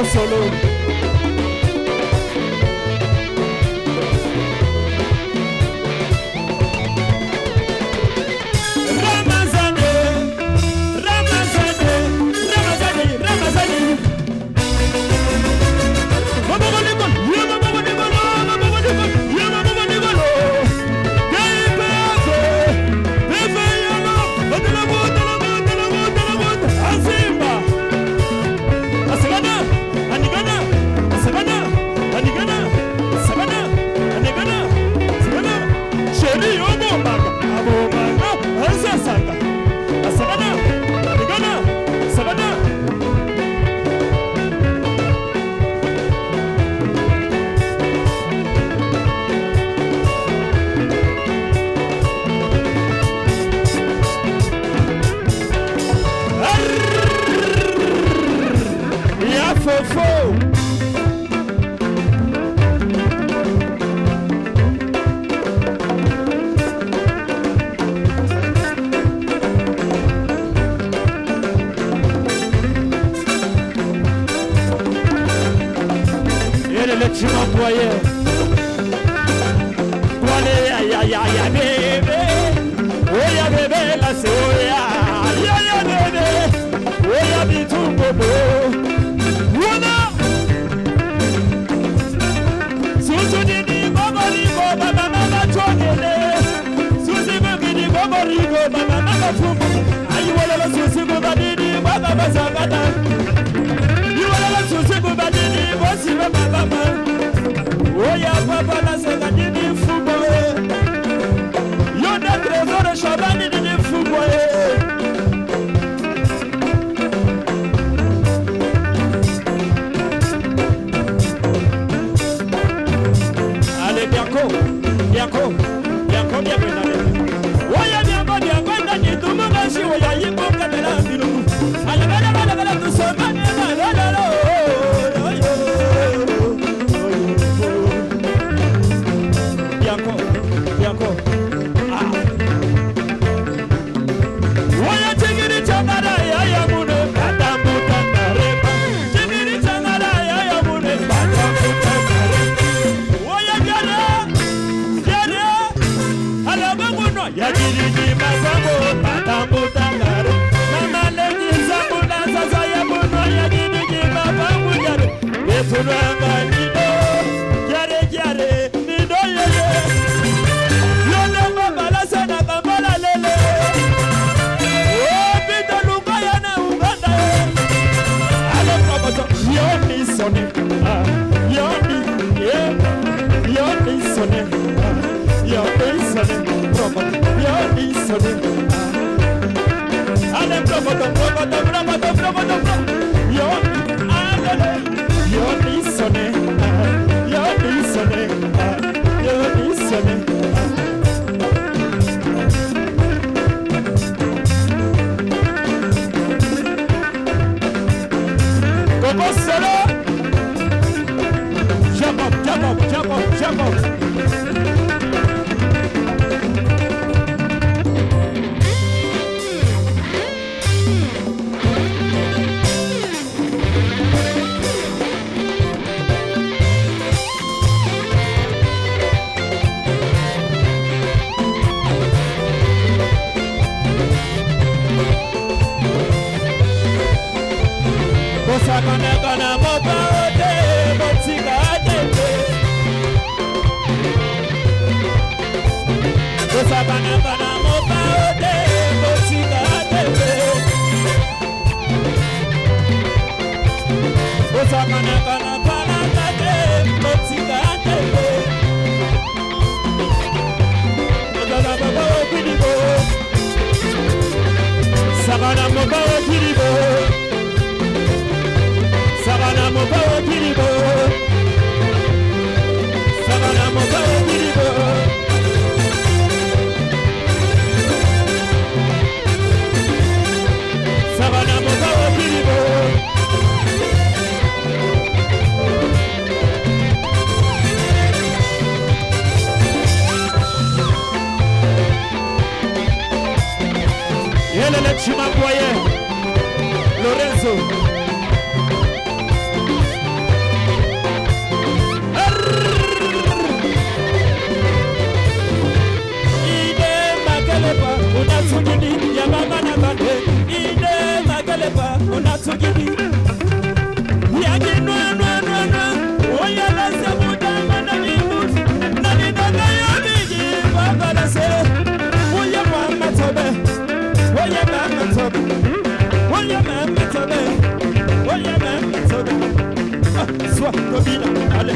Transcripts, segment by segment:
solo. Tu m'employais. Ya bébé. Oh ya bébé, là c'est oh ya bébé. Oh ya bitou bobo. Wona. Susu dini boborigo, baba mama chogele. Susu bini boborigo, baba mama fumu. Ayi wala la susu bobadini, baba bazabada. You wala la susu bobadini, bosi baba mama. Oh ya papa la sega dini fuboe. Yo da trésor chabani dini fuboe. Allez Bianco, bien venale. Oh ya Bianco dani tu munga shi oh ya yipo kadela bilu. Ala bala tu somane la. Bianco. Ah. Waya tigiri changara ya mune badamu tandareba. Tigiri changara ya mune badamu tandareba. Waya jare. Ala banguno ya diriji masambo badamu tandareba. Mama leji samuna sasa ya muno ya diriji masambo jare. Betunanga nido. Jare. Nido yeye. Jump up. Kana mopaote, botika atete. Kana mopaote, botika atete. Kana panakate, botika atete. Kana mopao kiribo. Sabana mopao kiribo. Sabana mopao kiribo. Sabana mopao kiribo. Sabana mopao kiribo. Yele le chima boye Lorenzo. Unatugidi ya mama na bade ine magalepa unatugidi ya kinwa nwa nwa nwa oya la sebuta mana nimus na nidanga ya bigi baba la se oya mama tobe oya mama tobe oya mama tobe oya mama tobe swa kobina ale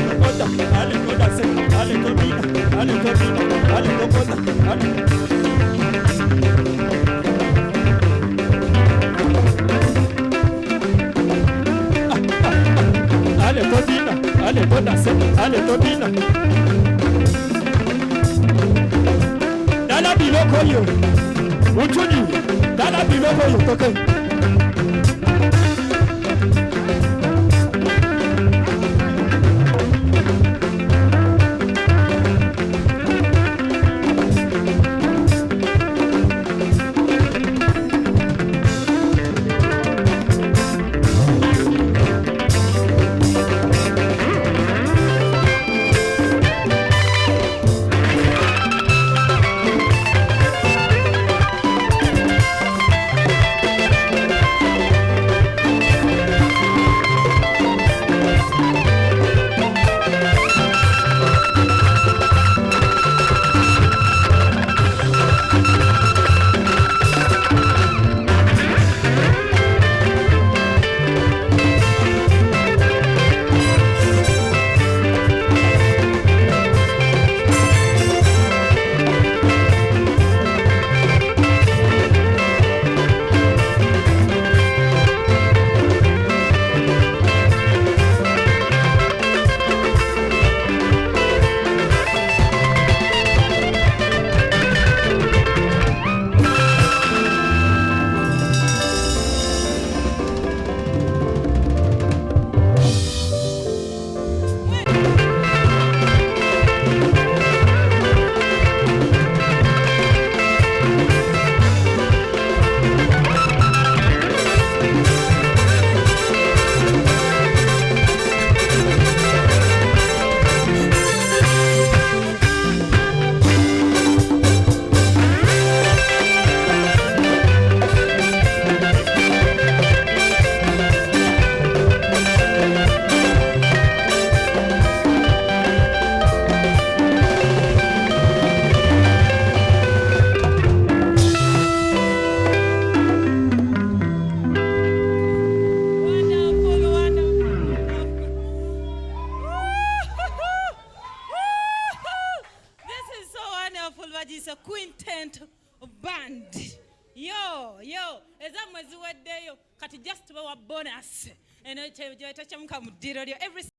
koda se ale kobina ale koda ale Ale toda se, ale tobina. Dala biloko yo, uchuni. Dala biloko yo, toke. It's a quintet band. Yo, eza mwezi weddeyo kati just bawa bonus. Eno chejo tachamuka mudiro every